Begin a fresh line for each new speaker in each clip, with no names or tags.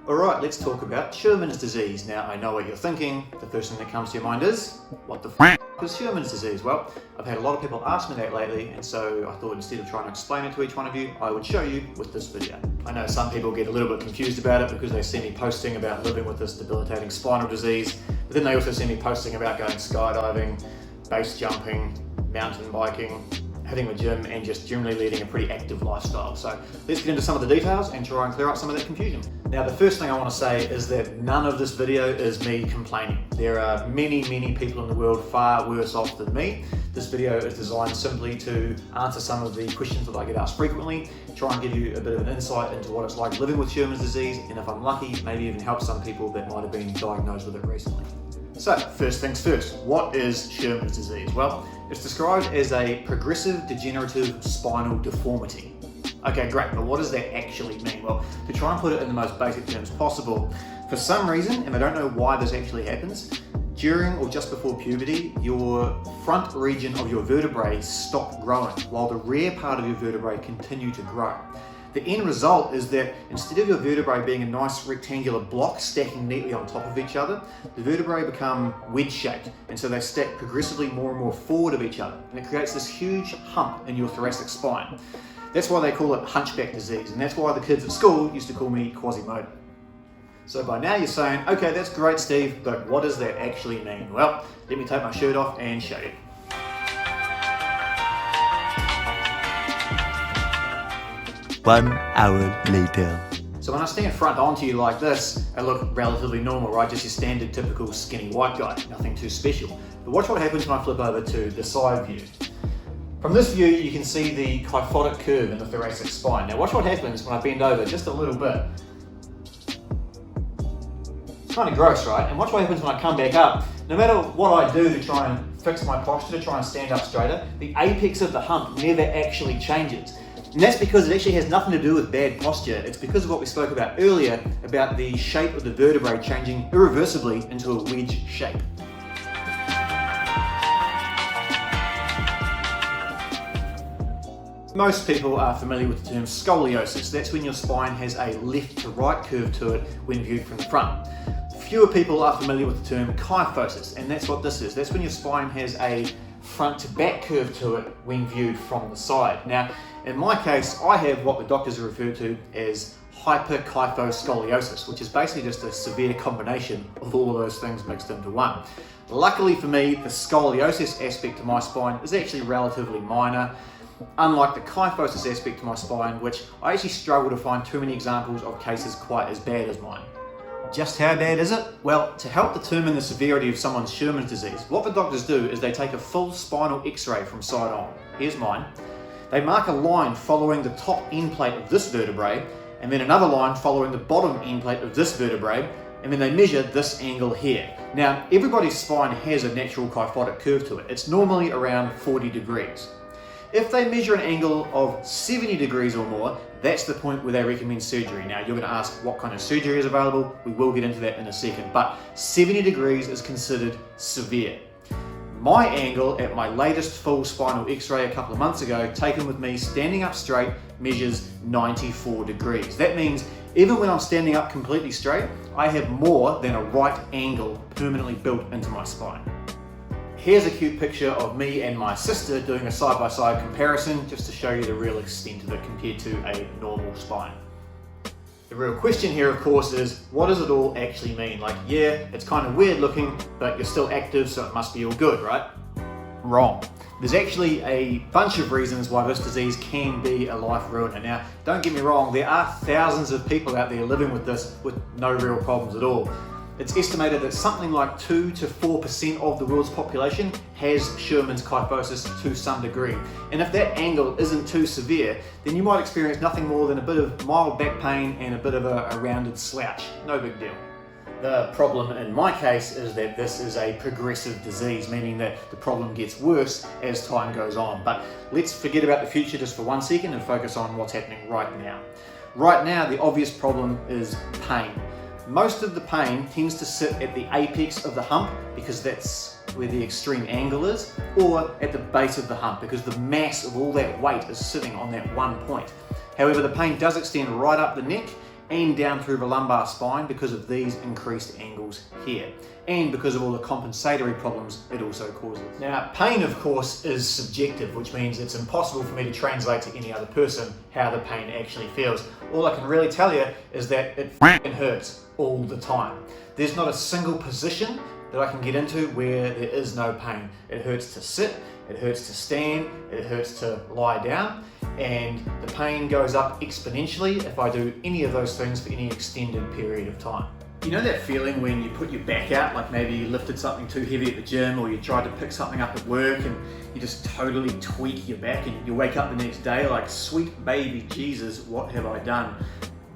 Alright, let's talk about Scheuermanns disease. Now, I know what you're thinking. The first thing that comes to your mind is, what the f*** is Scheuermanns disease? Well, I've had a lot of people ask me that lately, and so I thought instead of trying to explain it to each one of you, I would show you with this video. I know some people get a little bit confused about it because they see me posting about living with this debilitating spinal disease, but then they also see me posting about going skydiving, base jumping, mountain biking, hitting the gym, and just generally leading a pretty active lifestyle. So let's get into some of the details and try and clear up some of that confusion. Now, the first thing I want to say is that none of this video is me complaining. There are many people in the world far worse off than me. This video is designed simply to answer some of the questions that I get asked frequently, try and give you a bit of an insight into what it's like living with Scheuermanns disease, and if I'm lucky, maybe even help some people that might have been diagnosed with it recently. So, first things first, what is Scheuermanns disease? Well, it's described as a progressive degenerative spinal deformity. Okay, great, but what does that actually mean? Well, to try and put it in the most basic terms possible, for some reason, and I don't know why this actually happens, during or just before puberty, your front region of your vertebrae stop growing, while the rear part of your vertebrae continue to grow. The end result is that instead of your vertebrae being a nice rectangular block stacking neatly on top of each other, the vertebrae become wedge-shaped, and so they stack progressively more and more forward of each other, and it creates this huge hump in your thoracic spine. That's why they call it hunchback disease, and that's why the kids at school used to call me Quasimodo. So by now you're saying, okay, that's great, Steve, but what does that actually mean? Well, let me take my shirt off and show you.
One hour later.
So when I stand front onto you like this, I look relatively normal, right? Just your standard typical skinny white guy, nothing too special. But watch what happens when I flip over to the side view. From this view, you can see the kyphotic curve in the thoracic spine. Now watch what happens when I bend over just a little bit. It's kind of gross, right? And watch what happens when I come back up. No matter what I do to try and fix my posture, to try and stand up straighter, the apex of the hump never actually changes. And that's because it actually has nothing to do with bad posture. It's because of what we spoke about earlier about the shape of the vertebrae changing irreversibly into a wedge shape. Most people are familiar with the term scoliosis. That's when your spine has a left to right curve to it when viewed from the front. Fewer people are familiar with the term kyphosis, and that's what this is. That's when your spine has a front to back curve to it when viewed from the side. Now, in my case, I have what the doctors refer to as hyperkyphoscoliosis, which is basically just a severe combination of all of those things mixed into one. Luckily for me, the scoliosis aspect of my spine is actually relatively minor, unlike the kyphosis aspect of my spine, which I actually struggle to find too many examples of cases quite as bad as mine. Just how bad is it? Well, to help determine the severity of someone's Scheuermanns disease, what the doctors do is they take a full spinal x-ray from side on. Here's mine. They mark a line following the top end plate of this vertebrae, and then another line following the bottom end plate of this vertebrae, and then they measure this angle here. Now, everybody's spine has a natural kyphotic curve to it. It's normally around 40 degrees. If they measure an angle of 70 degrees or more, that's the point where they recommend surgery. Now, you're going to ask what kind of surgery is available. We will get into that in a second, but 70 degrees is considered severe. My angle at my latest full spinal x-ray a couple of months ago, taken with me standing up straight, measures 94 degrees. That means even when I'm standing up completely straight, I have more than a right angle permanently built into my spine. Here's a cute picture of me and my sister doing a side-by-side comparison just to show you the real extent of it compared to a normal spine. The real question here, of course, is what does it all actually mean? Like, yeah, it's kind of weird looking, but you're still active, so it must be all good, right? Wrong. There's actually a bunch of reasons why this disease can be a life ruiner. Now, don't get me wrong, there are thousands of people out there living with this with no real problems at all. It's estimated that something like 2 to 4% of the world's population has Scheuermanns kyphosis to some degree. And if that angle isn't too severe, then you might experience nothing more than a bit of mild back pain and a bit of a rounded slouch. No big deal. The problem in my case is that this is a progressive disease, meaning that the problem gets worse as time goes on. But let's forget about the future just for 1 second and focus on what's happening right now. Right now, the obvious problem is pain. Most of the pain tends to sit at the apex of the hump because that's where the extreme angle is, or at the base of the hump because the mass of all that weight is sitting on that one point. However, the pain does extend right up the neck and down through the lumbar spine because of these increased angles here, and because of all the compensatory problems it also causes. Now, pain, of course, is subjective, which means it's impossible for me to translate to any other person how the pain actually feels. All I can really tell you is that it f***ing hurts all the time. There's not a single position that I can get into where there is no pain. It hurts to sit, it hurts to stand, it hurts to lie down, and the pain goes up exponentially if I do any of those things for any extended period of time. You know that feeling when you put your back out, like maybe you lifted something too heavy at the gym, or you tried to pick something up at work and you just totally tweak your back, and you wake up the next day like, sweet baby Jesus, what have I done?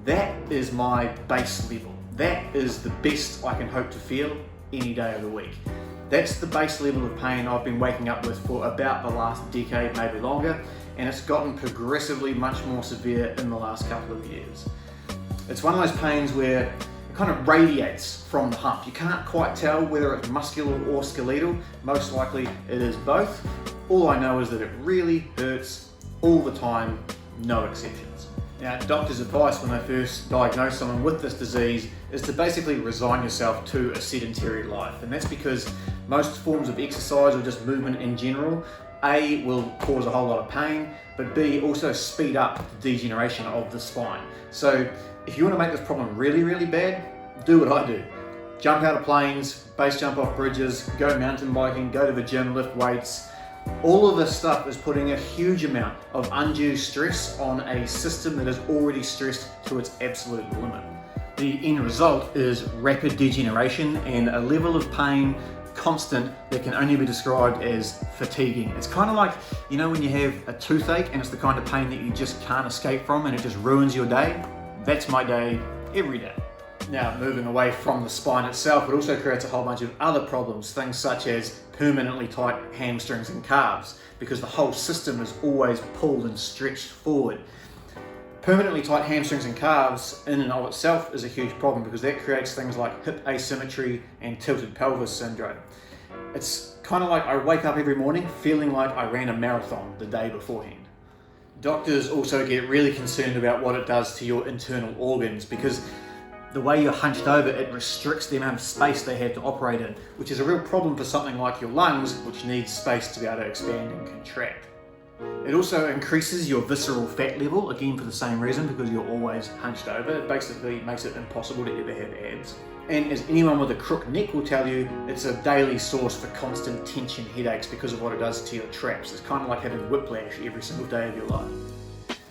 That is my base level. That is the best I can hope to feel any day of the week. That's the base level of pain I've been waking up with for about the last decade, maybe longer, and it's gotten progressively much more severe in the last couple of years. It's one of those pains where it kind of radiates from the hump. You can't quite tell whether it's muscular or skeletal. Most likely it is both. All I know is that it really hurts all the time, no exceptions. Now, doctor's advice when they first diagnose someone with this disease is to basically resign yourself to a sedentary life. And that's because most forms of exercise or just movement in general, A, will cause a whole lot of pain, but B, also speed up the degeneration of the spine. So if you want to make this problem really, really bad, do what I do. Jump out of planes, base jump off bridges, go mountain biking, go to the gym, lift weights. All of this stuff is putting a huge amount of undue stress on a system that is already stressed to its absolute limit. The end result is rapid degeneration and a level of pain constant that can only be described as fatiguing. It's kind of like, you know, when you have a toothache and it's the kind of pain that you just can't escape from and it just ruins your day. That's my day every day. Now, moving away from the spine itself, it also creates a whole bunch of other problems, things such as permanently tight hamstrings and calves, because the whole system is always pulled and stretched forward. Permanently tight hamstrings and calves in and of itself is a huge problem because that creates things like hip asymmetry and tilted pelvis syndrome. It's kind of like I wake up every morning feeling like I ran a marathon the day beforehand. Doctors also get really concerned about what it does to your internal organs because the way you're hunched over, it restricts the amount of space they have to operate in, which is a real problem for something like your lungs, which needs space to be able to expand and contract. It also increases your visceral fat level, again for the same reason, because you're always hunched over. It basically makes it impossible to ever have abs. And as anyone with a crook neck will tell you, it's a daily source for constant tension headaches because of what it does to your traps. It's kind of like having whiplash every single day of your life.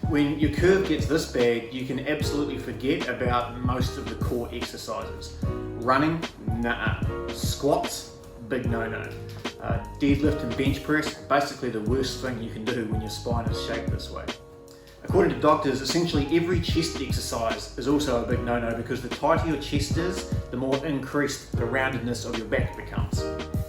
When your curve gets this bad, you can absolutely forget about most of the core exercises. Running, nah. Squats, big no-no. Deadlift and bench press, basically the worst thing you can do when your spine is shaped this way. According to doctors, essentially every chest exercise is also a big no-no because the tighter your chest is, the more increased the roundedness of your back becomes.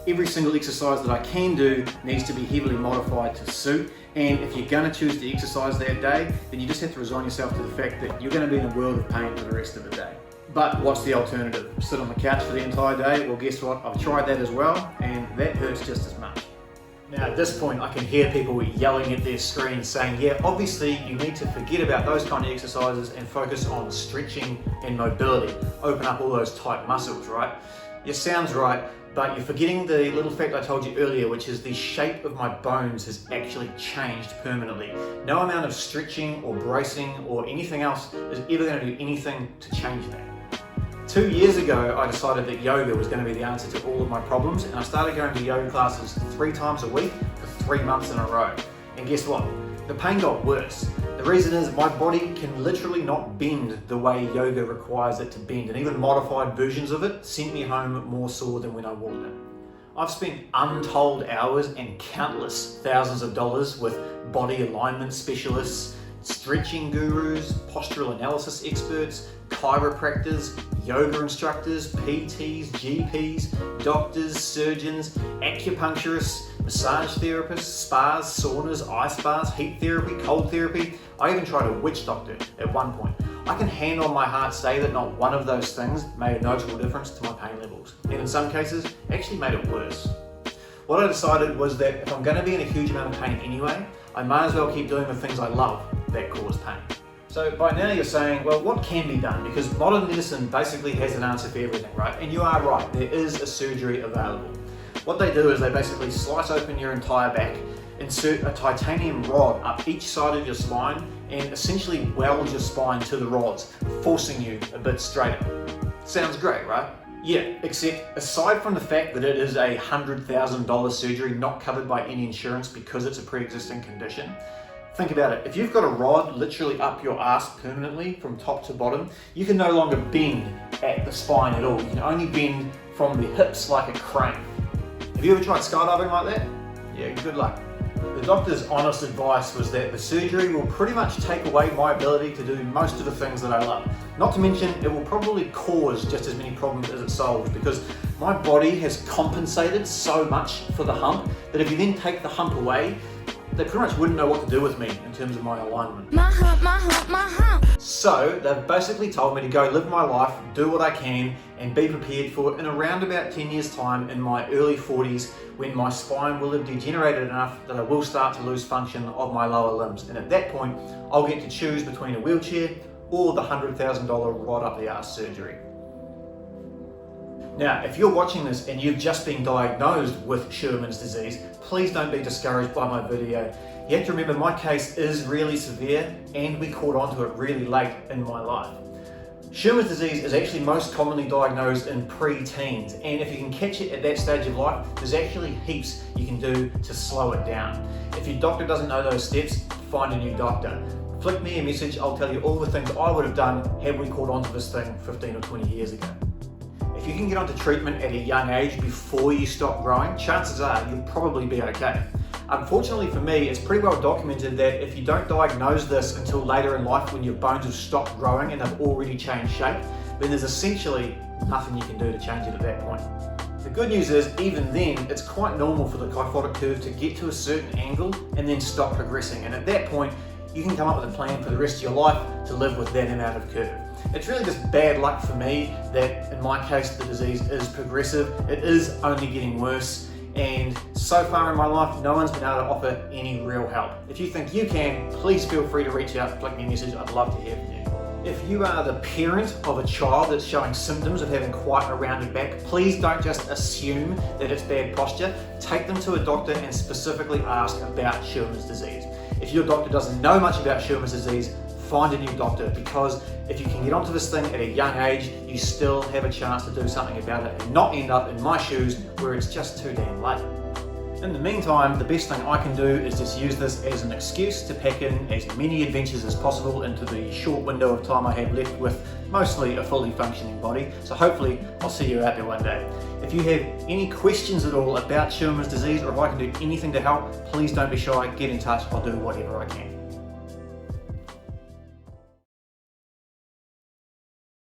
Every single exercise that I can do needs to be heavily modified to suit, and if you're going to choose to exercise that day, then you just have to resign yourself to the fact that you're going to be in a world of pain for the rest of the day. But what's the alternative? Sit on the couch for the entire day? Well, guess what? I've tried that as well, and that hurts just as much. Now at this point, I can hear people yelling at their screens saying, yeah, obviously you need to forget about those kind of exercises and focus on stretching and mobility. Open up all those tight muscles, right? Yeah, sounds right, but you're forgetting the little fact I told you earlier, which is the shape of my bones has actually changed permanently. No amount of stretching or bracing or anything else is ever going to do anything to change that. 2 years ago, I decided that yoga was going to be the answer to all of my problems, and I started going to yoga classes 3 times a week for 3 months in a row. And guess what? The pain got worse. The reason is my body can literally not bend the way yoga requires it to bend, and even modified versions of it sent me home more sore than when I walked in. I've spent untold hours and countless thousands of dollars with body alignment specialists, stretching gurus, postural analysis experts, chiropractors, yoga instructors, PTs, GPs, doctors, surgeons, acupuncturists, massage therapists, spas, saunas, ice baths, heat therapy, cold therapy. I even tried a witch doctor at one point. I can hand on my heart say that not one of those things made a notable difference to my pain levels, and in some cases actually made it worse. What I decided was that if I'm going to be in a huge amount of pain anyway, I might as well keep doing the things I love that cause pain. So by now you're saying, well, what can be done? Because modern medicine basically has an answer for everything, right? And you are right, there is a surgery available. What they do is they basically slice open your entire back, insert a titanium rod up each side of your spine, and essentially weld your spine to the rods, forcing you a bit straighter. Sounds great, right? Yeah, except aside from the fact that it is a $100,000 surgery not covered by any insurance because it's a pre-existing condition, think about it. If you've got a rod literally up your ass permanently from top to bottom, you can no longer bend at the spine at all. You can only bend from the hips like a crane. Have you ever tried skydiving like that? Yeah, good luck. The doctor's honest advice was that the surgery will pretty much take away my ability to do most of the things that I love. Not to mention, it will probably cause just as many problems as it solves, because my body has compensated so much for the hump that if you then take the hump away, they pretty much wouldn't know what to do with me in terms of my alignment.
My hump, my hump, my hump.
So they've basically told me to go live my life, do what I can, and be prepared for in around about 10 years time in my early 40s, when my spine will have degenerated enough that I will start to lose function of my lower limbs. And at that point, I'll get to choose between a wheelchair or the $100,000 rod up the arse surgery. Now, if you're watching this and you've just been diagnosed with Scheuermanns disease, please don't be discouraged by my video. You have to remember my case is really severe and we caught on to it really late in my life. Scheuermanns disease is actually most commonly diagnosed in pre-teens, and if you can catch it at that stage of life, there's actually heaps you can do to slow it down. If your doctor doesn't know those steps, find a new doctor. Flick me a message, I'll tell you all the things I would have done had we caught on to this thing 15 or 20 years ago. If you can get onto treatment at a young age before you stop growing, chances are you'll probably be okay. Unfortunately for me, it's pretty well documented that if you don't diagnose this until later in life when your bones have stopped growing and they've already changed shape, then there's essentially nothing you can do to change it at that point. The good news is, even then, it's quite normal for the kyphotic curve to get to a certain angle and then stop progressing. And at that point, you can come up with a plan for the rest of your life to live with that amount of curve. It's really just bad luck for me that in my case the disease is progressive, it is only getting worse, and so far in my life no one's been able to offer any real help. If you think you can, please feel free to reach out, flick me a message, I'd love to hear from you. If you are the parent of a child that's showing symptoms of having quite a rounded back, please don't just assume that it's bad posture. Take them to a doctor and specifically ask about Scheuermanns disease. If your doctor doesn't know much about Scheuermanns disease, find a new doctor, because if you can get onto this thing at a young age, you still have a chance to do something about it and not end up in my shoes where it's just too damn late. In the meantime, the best thing I can do is just use this as an excuse to pack in as many adventures as possible into the short window of time I have left with mostly a fully functioning body. So hopefully I'll see you out there one day. If you have any questions at all about Scheuermanns disease, or if I can do anything to help, please don't be shy, get in touch, I'll do whatever I can.